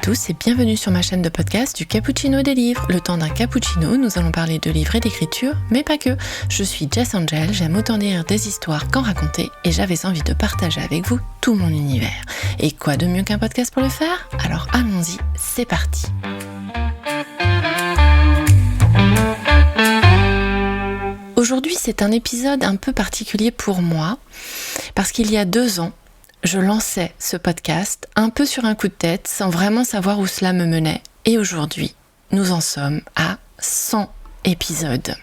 tous et bienvenue sur ma chaîne de podcast du Cappuccino des livres. Le temps d'un cappuccino, nous allons parler de livres et d'écriture, mais pas que. Je suis Jess Angel, j'aime autant lire des histoires qu'en raconter et j'avais envie de partager avec vous tout mon univers. Et quoi de mieux qu'un podcast pour le faire ? Alors allons-y, c'est parti. Aujourd'hui, c'est un épisode un peu particulier pour moi, parce qu'il y a 2 ans, je lançais ce podcast un peu sur un coup de tête, sans vraiment savoir où cela me menait. Et aujourd'hui, nous en sommes à 100 épisodes.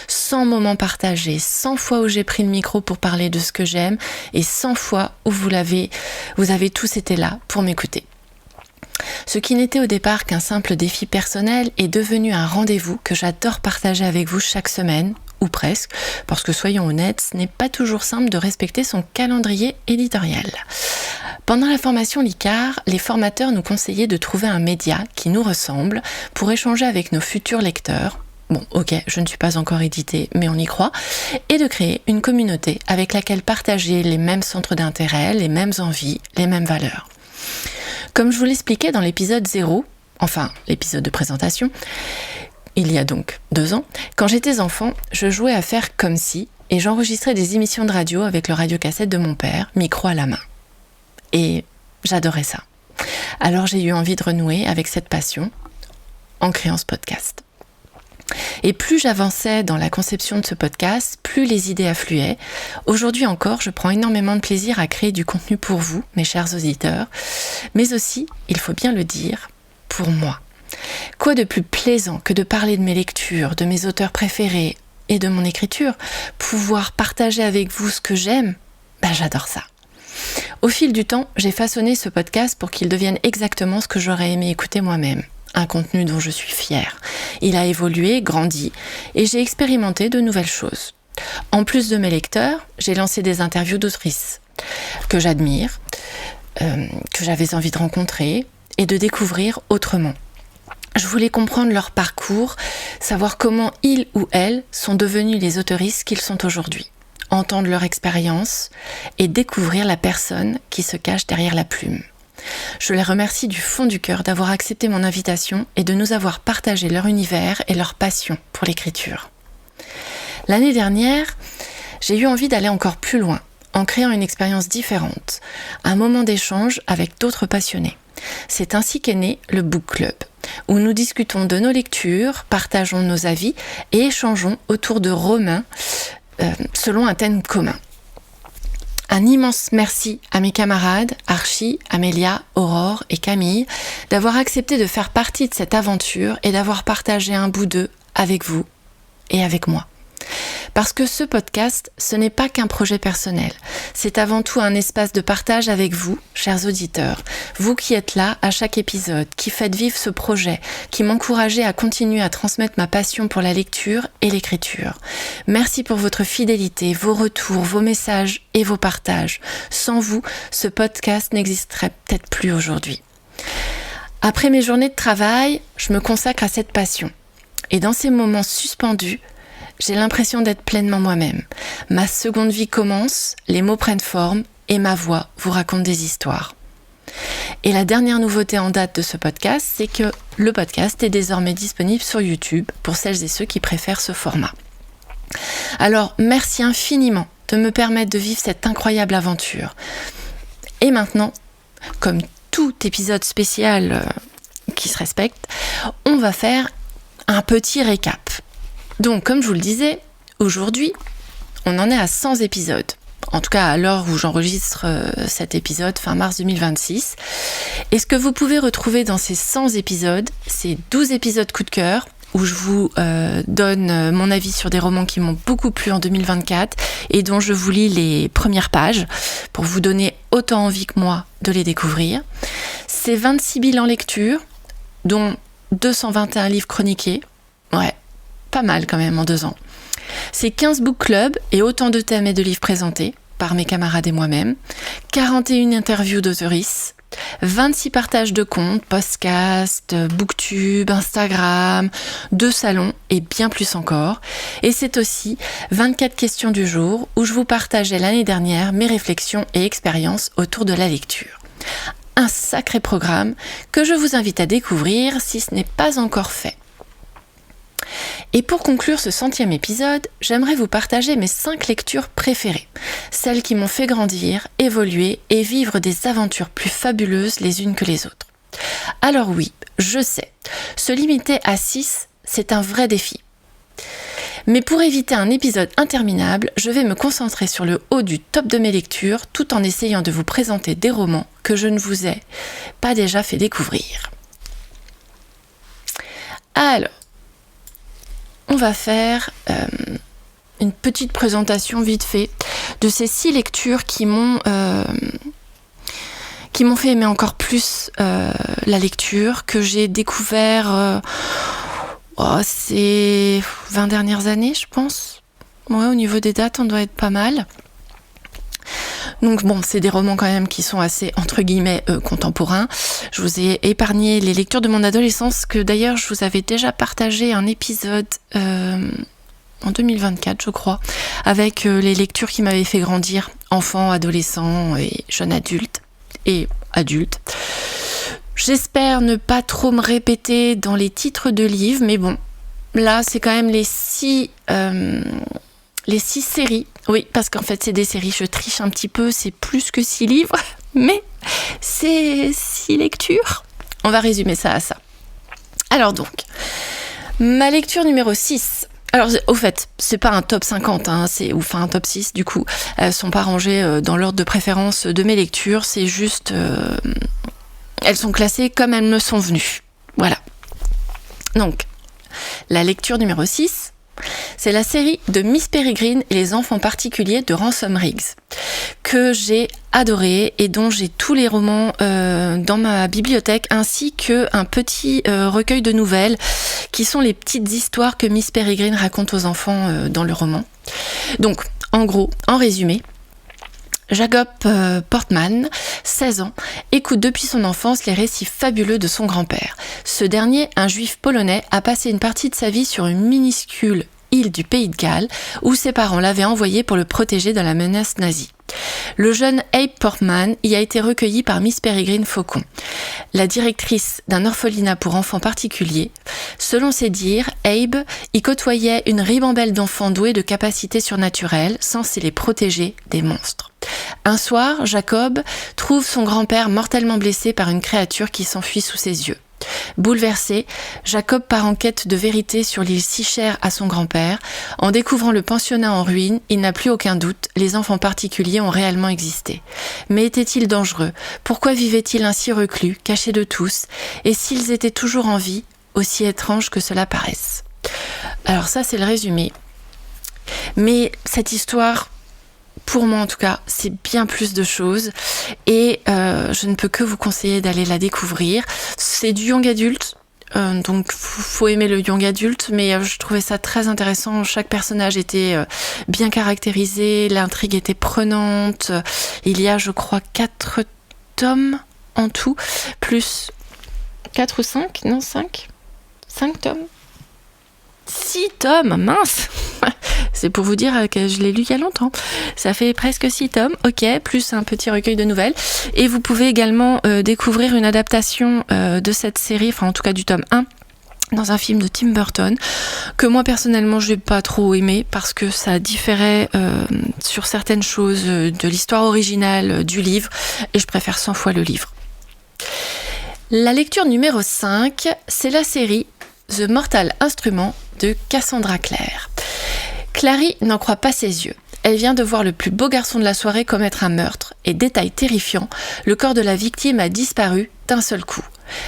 100 moments partagés, 100 fois où j'ai pris le micro pour parler de ce que j'aime, et 100 fois où vous avez tous été là pour m'écouter. Ce qui n'était au départ qu'un simple défi personnel est devenu un rendez-vous que j'adore partager avec vous chaque semaine, ou presque, parce que soyons honnêtes, ce n'est pas toujours simple de respecter son calendrier éditorial. Pendant la formation Licard, les formateurs nous conseillaient de trouver un média qui nous ressemble pour échanger avec nos futurs lecteurs. Bon, ok, je ne suis pas encore éditée, mais on y croit. Et de créer une communauté avec laquelle partager les mêmes centres d'intérêt, les mêmes envies, les mêmes valeurs. Comme je vous l'expliquais dans l'épisode 0, enfin l'épisode de présentation, il y a donc 2 ans, quand j'étais enfant, je jouais à faire comme si et j'enregistrais des émissions de radio avec le radiocassette de mon père, micro à la main. Et j'adorais ça. Alors j'ai eu envie de renouer avec cette passion en créant ce podcast. Et plus j'avançais dans la conception de ce podcast, plus les idées affluaient. Aujourd'hui encore, je prends énormément de plaisir à créer du contenu pour vous, mes chers auditeurs, mais aussi, il faut bien le dire, pour moi. Quoi de plus plaisant que de parler de mes lectures, de mes auteurs préférés et de mon écriture, pouvoir partager avec vous ce que j'aime, j'adore ça. Au fil du temps, j'ai façonné ce podcast pour qu'il devienne exactement ce que j'aurais aimé écouter moi-même. Un contenu dont je suis fière. Il a évolué, grandi, et j'ai expérimenté de nouvelles choses. En plus de mes lecteurs, j'ai lancé des interviews d'autrices que j'admire, que j'avais envie de rencontrer et de découvrir autrement. Je voulais comprendre leur parcours, savoir comment ils ou elles sont devenus les autoristes qu'ils sont aujourd'hui, entendre leur expérience et découvrir la personne qui se cache derrière la plume. Je les remercie du fond du cœur d'avoir accepté mon invitation et de nous avoir partagé leur univers et leur passion pour l'écriture. L'année dernière, j'ai eu envie d'aller encore plus loin, en créant une expérience différente, un moment d'échange avec d'autres passionnés. C'est ainsi qu'est né le Book Club, où nous discutons de nos lectures, partageons nos avis et échangeons autour de romans selon un thème commun. Un immense merci à mes camarades, Archie, Amélia, Aurore et Camille, d'avoir accepté de faire partie de cette aventure et d'avoir partagé un bout d'eux avec vous et avec moi. Parce que ce podcast, ce n'est pas qu'un projet personnel, c'est avant tout un espace de partage avec vous, chers auditeurs, vous qui êtes là à chaque épisode, qui faites vivre ce projet, qui m'encouragez à continuer à transmettre ma passion pour la lecture et l'écriture. Merci pour votre fidélité, vos retours, vos messages et vos partages. Sans vous, ce podcast n'existerait peut-être plus aujourd'hui. Après mes journées de travail, je me consacre à cette passion. Et dans ces moments suspendus, j'ai l'impression d'être pleinement moi-même. Ma seconde vie commence, les mots prennent forme et ma voix vous raconte des histoires. Et la dernière nouveauté en date de ce podcast, c'est que le podcast est désormais disponible sur YouTube pour celles et ceux qui préfèrent ce format. Alors, merci infiniment de me permettre de vivre cette incroyable aventure. Et maintenant, comme tout épisode spécial qui se respecte, on va faire un petit récap. Donc, comme je vous le disais, aujourd'hui, on en est à 100 épisodes. En tout cas, à l'heure où j'enregistre cet épisode, fin mars 2026. Et ce que vous pouvez retrouver dans ces 100 épisodes, c'est 12 épisodes coup de cœur, où je vous donne mon avis sur des romans qui m'ont beaucoup plu en 2024 et dont je vous lis les premières pages pour vous donner autant envie que moi de les découvrir. C'est 26 bilans lecture, dont 221 livres chroniqués. Ouais. Pas mal quand même en 2 ans. C'est 15 book clubs et autant de thèmes et de livres présentés par mes camarades et moi-même, 41 interviews d'autrices, 26 partages de comptes, podcasts, booktube, Instagram, 2 salons et bien plus encore. Et c'est aussi 24 questions du jour où je vous partageais l'année dernière mes réflexions et expériences autour de la lecture. Un sacré programme que je vous invite à découvrir si ce n'est pas encore fait. Et pour conclure ce 100e épisode, j'aimerais vous partager mes 5 lectures préférées, celles qui m'ont fait grandir, évoluer et vivre des aventures plus fabuleuses les unes que les autres. Alors oui, je sais, se limiter à 6, c'est un vrai défi. Mais pour éviter un épisode interminable, je vais me concentrer sur le haut du top de mes lectures tout en essayant de vous présenter des romans que je ne vous ai pas déjà fait découvrir. Alors, on va faire une petite présentation vite fait de ces 6 lectures qui m'ont fait aimer encore plus la lecture, que j'ai découvert ces 20 dernières années, je pense. Ouais, au niveau des dates, on doit être pas mal. Donc bon, c'est des romans quand même qui sont assez, entre guillemets, contemporains. Je vous ai épargné les lectures de mon adolescence, que d'ailleurs je vous avais déjà partagé un épisode en 2024, je crois, avec les lectures qui m'avaient fait grandir, enfant, adolescent et jeune adulte et adulte. J'espère ne pas trop me répéter dans les titres de livres, mais bon, là c'est quand même les 6 séries. Oui, parce qu'en fait c'est des séries, je triche un petit peu, c'est plus que 6 livres, mais c'est 6 lectures. On va résumer ça à ça. Alors donc, ma lecture numéro 6. Alors au fait, c'est pas un top 50, hein, un top 6 du coup. Elles sont pas rangées dans l'ordre de préférence de mes lectures, c'est juste... elles sont classées comme elles me sont venues. Voilà. Donc, la lecture numéro 6, c'est la série de Miss Peregrine et les enfants particuliers de Ransom Riggs, que j'ai adoré et dont j'ai tous les romans dans ma bibliothèque, ainsi qu'un petit recueil de nouvelles qui sont les petites histoires que Miss Peregrine raconte aux enfants dans le roman. Donc, en gros, en résumé, Jacob Portman, 16 ans, écoute depuis son enfance les récits fabuleux de son grand-père. Ce dernier, un juif polonais, a passé une partie de sa vie sur une minuscule île du Pays de Galles, où ses parents l'avaient envoyé pour le protéger de la menace nazie. Le jeune Abe Portman y a été recueilli par Miss Peregrine Faucon, la directrice d'un orphelinat pour enfants particuliers. Selon ses dires, Abe y côtoyait une ribambelle d'enfants doués de capacités surnaturelles, censés les protéger des monstres. Un soir, Jacob trouve son grand-père mortellement blessé par une créature qui s'enfuit sous ses yeux. Bouleversé, Jacob part en quête de vérité sur l'île si chère à son grand-père. En découvrant le pensionnat en ruine, il n'a plus aucun doute, les enfants particuliers ont réellement existé. Mais étaient-ils dangereux ? Pourquoi vivaient-ils ainsi reclus, cachés de tous ? Et s'ils étaient toujours en vie, aussi étrange que cela paraisse ? Alors ça, c'est le résumé. Mais cette histoire... pour moi en tout cas, c'est bien plus de choses et je ne peux que vous conseiller d'aller la découvrir. C'est du young adulte, donc faut aimer le young adulte, mais je trouvais ça très intéressant. Chaque personnage était bien caractérisé, l'intrigue était prenante. Il y a, je crois, 4 tomes en tout, plus 4 ou 5 ? Non, 5 tomes ? 6 tomes, mince. C'est pour vous dire que je l'ai lu il y a longtemps. Ça fait presque 6 tomes, ok, plus un petit recueil de nouvelles. Et vous pouvez également découvrir une adaptation de cette série, enfin en tout cas du tome 1, dans un film de Tim Burton, que moi personnellement je n'ai pas trop aimé parce que ça différait sur certaines choses de l'histoire originale du livre, et je préfère 100 fois le livre. La lecture numéro 5, c'est la série The Mortal Instrument de Cassandra Clare. Clary n'en croit pas ses yeux. Elle vient de voir le plus beau garçon de la soirée commettre un meurtre, et détail terrifiant, le corps de la victime a disparu d'un seul coup.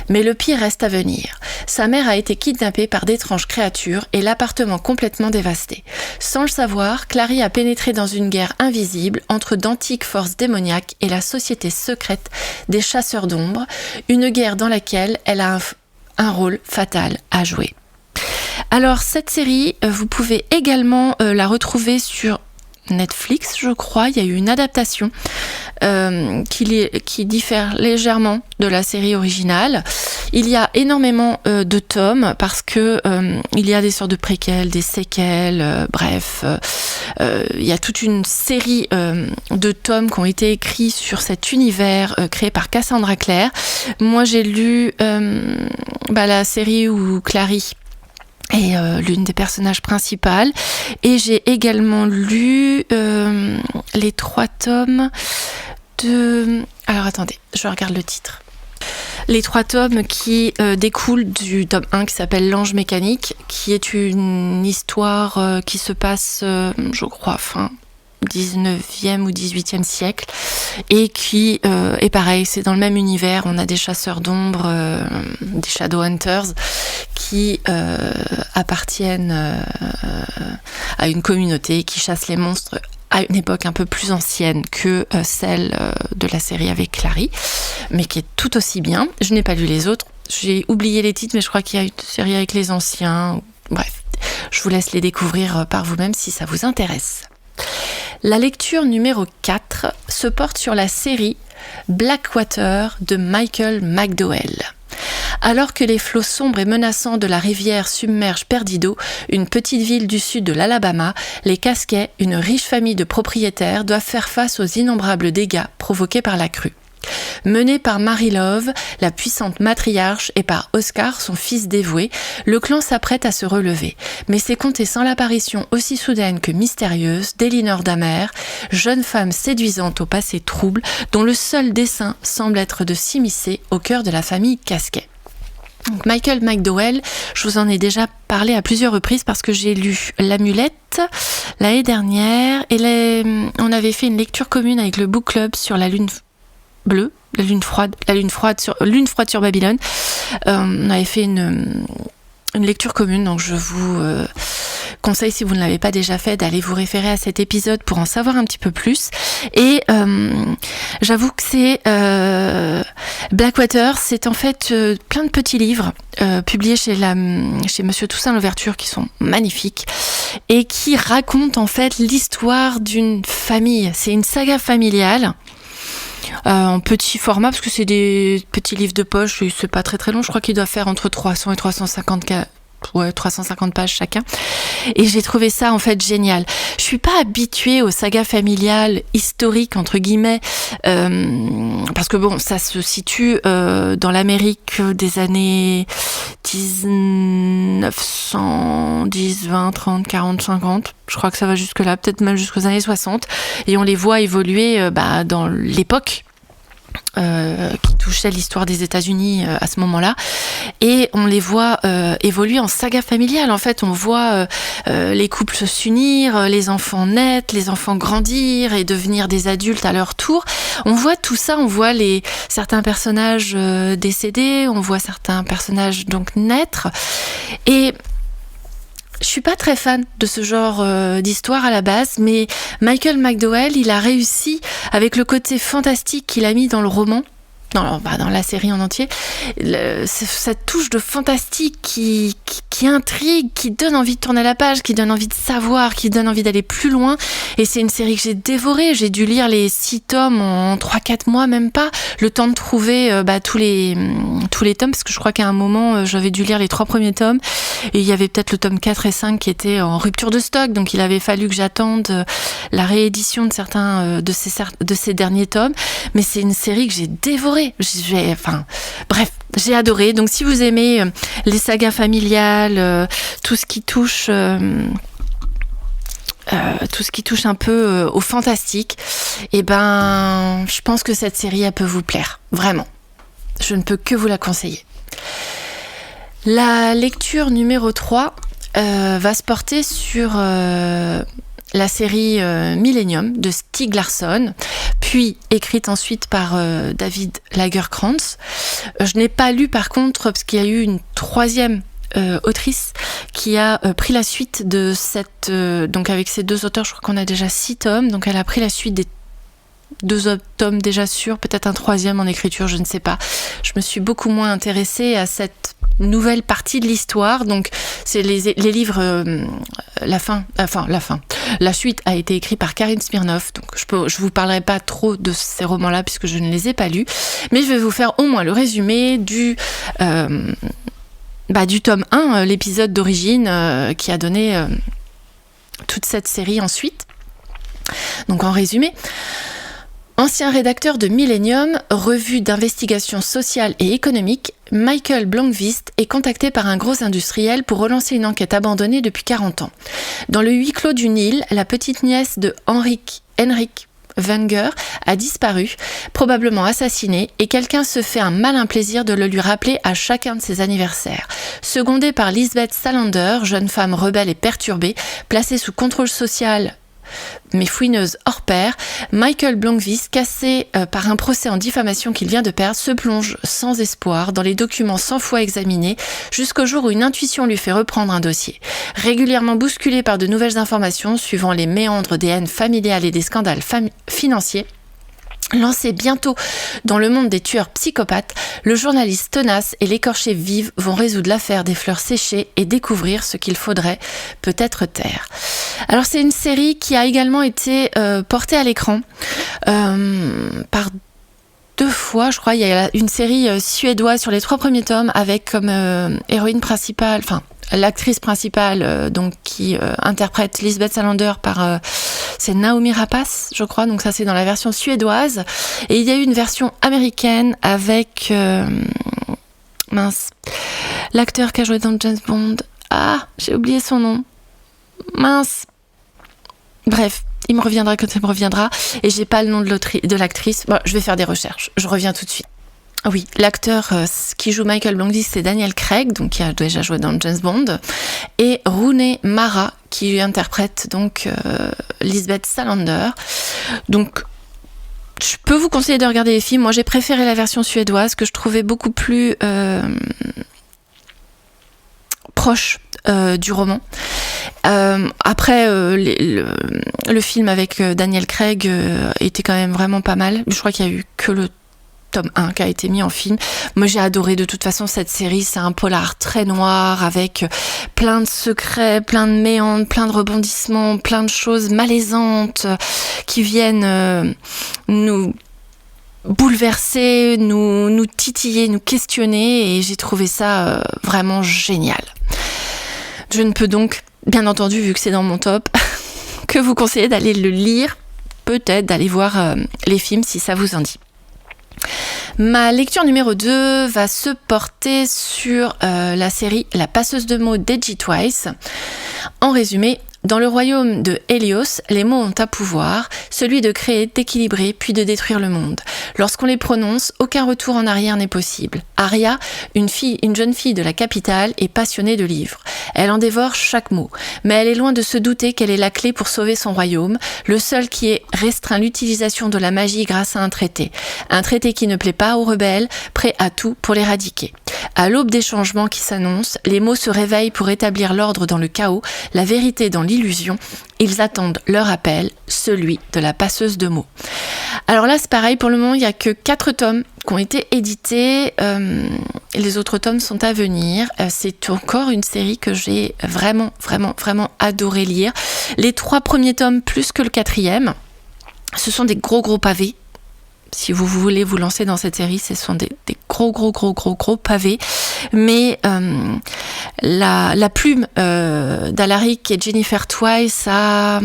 Mais le pire reste à venir. Sa mère a été kidnappée par d'étranges créatures et l'appartement complètement dévasté. Sans le savoir, Clary a pénétré dans une guerre invisible entre d'antiques forces démoniaques et la société secrète des chasseurs d'ombre, une guerre dans laquelle elle a un rôle fatal à jouer. Alors cette série, vous pouvez également la retrouver sur Netflix, je crois. Il y a eu une adaptation qui diffère légèrement de la série originale. Il y a énormément de tomes parce que il y a des sortes de préquels, des séquelles, bref. Il y a toute une série de tomes qui ont été écrits sur cet univers créé par Cassandra Clare. Moi, j'ai lu la série où Clary est l'une des personnages principales, et j'ai également lu les 3 tomes de... Alors attendez, je regarde le titre. Les 3 tomes qui découlent du tome 1 qui s'appelle L'Ange mécanique, qui est une histoire qui se passe, je crois, fin 19e ou 18e siècle, et qui est pareil, c'est dans le même univers. On a des chasseurs d'ombre, des Shadowhunters, qui appartiennent à une communauté qui chasse les monstres à une époque un peu plus ancienne que celle de la série avec Clary, mais qui est tout aussi bien. Je n'ai pas lu les autres, j'ai oublié les titres, mais je crois qu'il y a une série avec les anciens. Bref, je vous laisse les découvrir par vous-même si ça vous intéresse. La lecture numéro 4 se porte sur la série Blackwater de Michael McDowell. Alors que les flots sombres et menaçants de la rivière submergent Perdido, une petite ville du sud de l'Alabama, les Casquets, une riche famille de propriétaires, doivent faire face aux innombrables dégâts provoqués par la crue. Mené par Mary Love, la puissante matriarche, et par Oscar, son fils dévoué, le clan s'apprête à se relever. Mais c'est compté sans l'apparition aussi soudaine que mystérieuse d'Elinor Damer, jeune femme séduisante au passé trouble, dont le seul dessein semble être de s'immiscer au cœur de la famille Casquet. Donc Michael McDowell, je vous en ai déjà parlé à plusieurs reprises parce que j'ai lu L'Amulette l'année dernière, et on avait fait une lecture commune avec le book club sur la lune bleue, la lune froide sur Babylone. On avait fait une lecture commune, donc je vous conseille, si vous ne l'avez pas déjà fait, d'aller vous référer à cet épisode pour en savoir un petit peu plus. Et j'avoue que c'est Blackwater, c'est en fait plein de petits livres publiés chez Monsieur Toussaint Louverture, qui sont magnifiques et qui racontent en fait l'histoire d'une famille. C'est une saga familiale en petit format, parce que c'est des petits livres de poche et c'est pas très très long. Je crois qu'il doit faire entre 300 et 350 pages chacun. Et j'ai trouvé ça en fait génial. Je suis pas habituée aux sagas familiales historiques entre guillemets, parce que bon, ça se situe dans l'Amérique des années 1910, 20, 30, 40, 50. Je crois que ça va jusque là, peut-être même jusqu'aux années 60. Et on les voit évoluer dans l'époque qui touchait l'histoire des États-Unis à ce moment-là, et on les voit évoluer en saga familiale. En fait, on voit les couples s'unir, les enfants naître, les enfants grandir et devenir des adultes à leur tour. On voit tout ça, on voit certains personnages décédés, on voit certains personnages donc naître, et je suis pas très fan de ce genre d'histoire à la base, mais Michael McDowell, il a réussi, avec le côté fantastique qu'il a mis dans le roman, dans la série en entier, cette touche de fantastique qui intrigue, qui donne envie de tourner la page, qui donne envie de savoir, qui donne envie d'aller plus loin. Et c'est une série que j'ai dévorée. J'ai dû lire les 6 tomes en 3-4 mois, même pas. Le temps de trouver tous les tomes, parce que je crois qu'à un moment, j'avais dû lire les 3 premiers tomes. Et il y avait peut-être le tome 4 et 5 qui étaient en rupture de stock. Donc il avait fallu que j'attende la réédition de certains de ces derniers tomes. Mais c'est une série que j'ai dévorée. Bref, j'ai adoré. Donc si vous aimez les sagas familiales, tout ce qui touche un peu au fantastique, je pense que cette série elle peut vous plaire, vraiment. Je ne peux que vous la conseiller. La lecture numéro 3 va se porter sur la série Millennium de Stieg Larsson, puis écrite ensuite par David Lagerkrantz. Je n'ai pas lu par contre, parce qu'il y a eu une 3e autrice qui a pris la suite de cette... donc avec ces 2 auteurs, je crois qu'on a déjà 6 tomes, donc elle a pris la suite des 2 tomes déjà sûrs, peut-être un 3e en écriture, je ne sais pas. Je me suis beaucoup moins intéressée à cette nouvelle partie de l'histoire, donc c'est les livres, la fin, La suite a été écrite par Karine Smirnoff, donc je vous parlerai pas trop de ces romans-là puisque je ne les ai pas lus, mais je vais vous faire au moins le résumé du tome 1, l'épisode d'origine qui a donné toute cette série ensuite. Donc en résumé, ancien rédacteur de Millennium, revue d'investigation sociale et économique, Michael Blomqvist est contacté par un gros industriel pour relancer une enquête abandonnée depuis 40 ans. Dans le huis clos d'une île, la petite nièce de Henrik Wenger a disparu, probablement assassinée, et quelqu'un se fait un malin plaisir de le lui rappeler à chacun de ses anniversaires. Secondé par Lisbeth Salander, jeune femme rebelle et perturbée, placée sous contrôle social mais fouineuse hors pair, Michael Blomqvist, cassé par un procès en diffamation qu'il vient de perdre, se plonge sans espoir dans les documents 100 fois examinés jusqu'au jour où une intuition lui fait reprendre un dossier. Régulièrement bousculé par de nouvelles informations suivant les méandres des haines familiales et des scandales financiers, lancé bientôt dans le monde des tueurs psychopathes, le journaliste tenace et l'écorché vive vont résoudre l'affaire des fleurs séchées et découvrir ce qu'il faudrait peut-être taire. Alors c'est une série qui a également été portée à l'écran par 2 fois, je crois. Il y a une série suédoise sur les 3 premiers tomes avec comme héroïne principale, enfin l'actrice principale donc qui interprète Lisbeth Salander par c'est Naomi Rapace, je crois, donc ça c'est dans la version suédoise. Et il y a eu une version américaine avec l'acteur qui a joué dans James Bond. Ah, j'ai oublié son nom. Bref, il me reviendra quand il me reviendra. Et j'ai pas le nom de l'actrice. Bon, je vais faire des recherches. Je reviens tout de suite. Oui, l'acteur qui joue Michael Blomqvist, c'est Daniel Craig, donc qui a déjà joué dans James Bond, et Rooney Mara, qui interprète donc Lisbeth Salander. Donc, je peux vous conseiller de regarder les films. Moi, j'ai préféré la version suédoise, que je trouvais beaucoup plus proche du roman. Après, le film avec Daniel Craig était quand même vraiment pas mal. Je crois qu'il y a eu que le tome 1 qui a été mis en film. Moi j'ai adoré de toute façon cette série, c'est un polar très noir avec plein de secrets, plein de méandres, plein de rebondissements, plein de choses malaisantes qui viennent nous bouleverser, nous titiller, nous questionner, et j'ai trouvé ça vraiment génial. Je ne peux donc, bien entendu, vu que c'est dans mon top, que vous conseiller d'aller le lire, peut-être d'aller voir les films si ça vous en dit. Ma lecture numéro 2 va se porter sur la série La passeuse de mots d'Edgy Twice. En résumé, dans le royaume de Hélios, les mots ont un pouvoir, celui de créer, d'équilibrer, puis de détruire le monde. Lorsqu'on les prononce, aucun retour en arrière n'est possible. Aria, une jeune fille de la capitale, est passionnée de livres. Elle en dévore chaque mot, mais elle est loin de se douter qu'elle est la clé pour sauver son royaume, le seul qui ait restreint l'utilisation de la magie grâce à un traité. Un traité qui ne plaît pas aux rebelles, prêt à tout pour l'éradiquer. À l'aube des changements qui s'annoncent, les mots se réveillent pour établir l'ordre dans le chaos, la vérité dans l'illusion. Ils attendent leur appel, celui de la passeuse de mots. Alors là, c'est pareil, pour le moment, il n'y a que 4 tomes qui ont été édités. Les autres tomes sont à venir. C'est encore une série que j'ai vraiment adoré lire. Les 3 premiers tomes, plus que le 4e, ce sont des gros pavés. Si vous voulez vous lancer dans cette série, ce sont des gros pavés. Mais la plume d'Alaric et Jennifer Twice a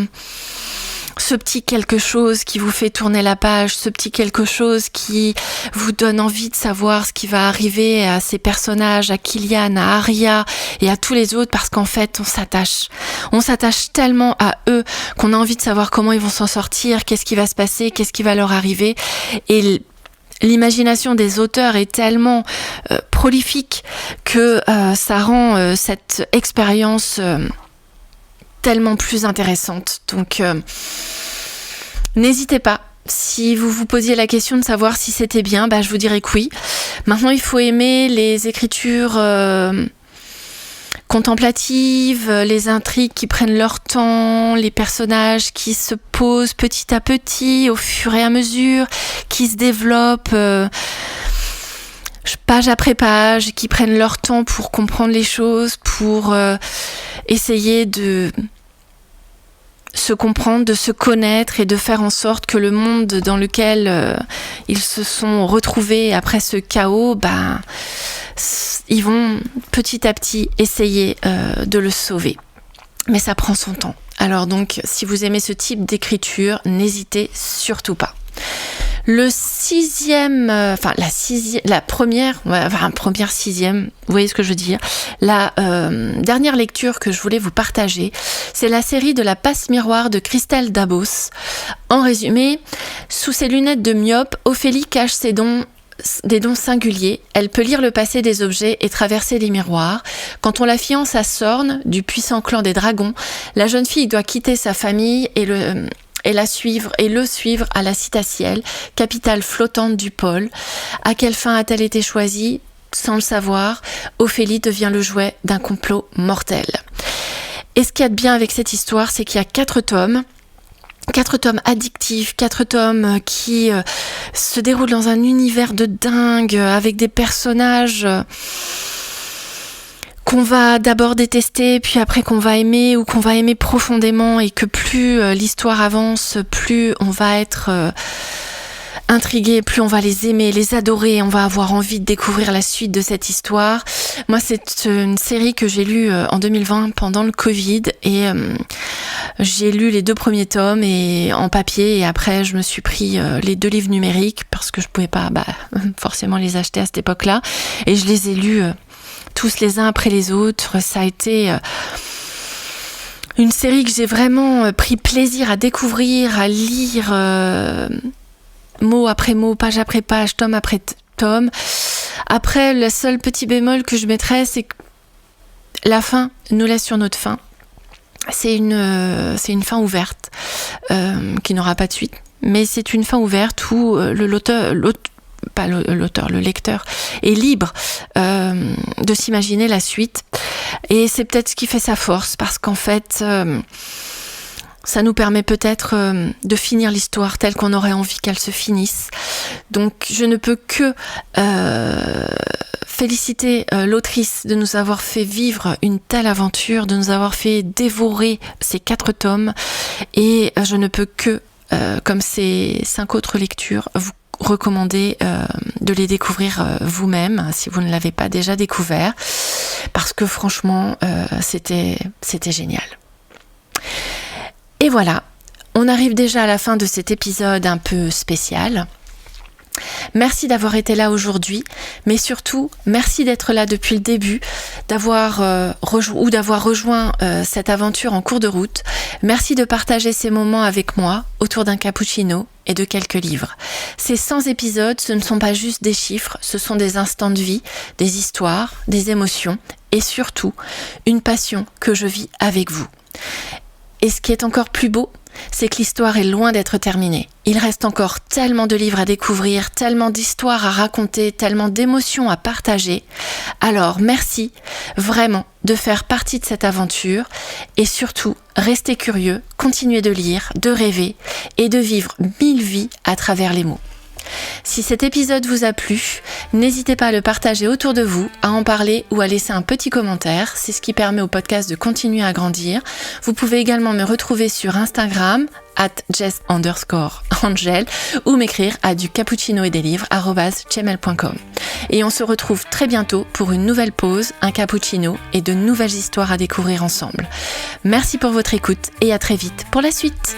ce petit quelque chose qui vous fait tourner la page, ce petit quelque chose qui vous donne envie de savoir ce qui va arriver à ces personnages, à Killian, à Arya et à tous les autres, parce qu'en fait, on s'attache tellement à eux qu'on a envie de savoir comment ils vont s'en sortir, qu'est-ce qui va se passer, qu'est-ce qui va leur arriver. Et l'imagination des auteurs est tellement prolifique que ça rend cette expérience tellement plus intéressante. Donc n'hésitez pas, si vous vous posiez la question de savoir si c'était bien, je vous dirais que oui. Maintenant, il faut aimer les écritures contemplatives, les intrigues qui prennent leur temps, les personnages qui se posent petit à petit au fur et à mesure, qui se développent page après page, qui prennent leur temps pour comprendre les choses, pour essayer de se comprendre, de se connaître et de faire en sorte que le monde dans lequel ils se sont retrouvés après ce chaos, ils vont petit à petit essayer de le sauver. Mais ça prend son temps. Alors donc, si vous aimez ce type d'écriture, n'hésitez surtout pas. La dernière lecture que je voulais vous partager, c'est la série de La Passe Miroir de Christelle Dabos. En résumé, sous ses lunettes de myope, Ophélie cache des dons singuliers. Elle peut lire le passé des objets et traverser les miroirs. Quand on la fiance à Sorn, du puissant clan des dragons, la jeune fille doit quitter sa famille et le suivre à la Citaciel, capitale flottante du pôle. À quelle fin a-t-elle été choisie ? Sans le savoir, Ophélie devient le jouet d'un complot mortel. Et ce qu'il y a de bien avec cette histoire, c'est qu'il y a 4 tomes. 4 tomes addictifs, 4 tomes qui se déroulent dans un univers de dingue, avec des personnages qu'on va d'abord détester, puis après qu'on va aimer ou qu'on va aimer profondément, et que plus l'histoire avance, plus on va être intrigué, plus on va les aimer, les adorer, on va avoir envie de découvrir la suite de cette histoire. Moi, c'est une série que j'ai lue en 2020 pendant le Covid, et j'ai lu les 2 premiers tomes et en papier, et après je me suis pris les 2 livres numériques parce que je pouvais pas forcément les acheter à cette époque-là, et je les ai lus tous les uns après les autres. Ça a été une série que j'ai vraiment pris plaisir à découvrir, à lire mot après mot, page après page, tome après tome. Après, le seul petit bémol que je mettrais, c'est que la fin nous laisse sur notre faim. C'est une fin ouverte qui n'aura pas de suite, mais c'est une fin ouverte où le lecteur est libre de s'imaginer la suite, et c'est peut-être ce qui fait sa force, parce qu'en fait ça nous permet peut-être de finir l'histoire telle qu'on aurait envie qu'elle se finisse. Donc je ne peux que féliciter l'autrice de nous avoir fait vivre une telle aventure, de nous avoir fait dévorer ces 4 tomes, et je ne peux que, comme ces 5 autres lectures, vous recommander de les découvrir vous-même si vous ne l'avez pas déjà découvert, parce que franchement c'était génial. Et voilà, on arrive déjà à la fin de cet épisode un peu spécial. Merci d'avoir été là aujourd'hui, mais surtout merci d'être là depuis le début, d'avoir rejoint cette aventure en cours de route. Merci de partager ces moments avec moi autour d'un cappuccino et de quelques livres. Ces 100 épisodes, ce ne sont pas juste des chiffres, ce sont des instants de vie, des histoires, des émotions, et surtout une passion que je vis avec vous. Et ce qui est encore plus beau, c'est que l'histoire est loin d'être terminée. Il reste encore tellement de livres à découvrir, tellement d'histoires à raconter, tellement d'émotions à partager. Alors merci vraiment de faire partie de cette aventure, et surtout restez curieux, continuez de lire, de rêver et de vivre 1000 vies à travers les mots. Si cet épisode vous a plu, n'hésitez pas à le partager autour de vous, à en parler ou à laisser un petit commentaire. C'est ce qui permet au podcast de continuer à grandir. Vous pouvez également me retrouver sur Instagram @jess_angel ou m'écrire à ducappuccinoetdelivres@gmail.com. Et on se retrouve très bientôt pour une nouvelle pause, un cappuccino et de nouvelles histoires à découvrir ensemble. Merci pour votre écoute et à très vite pour la suite.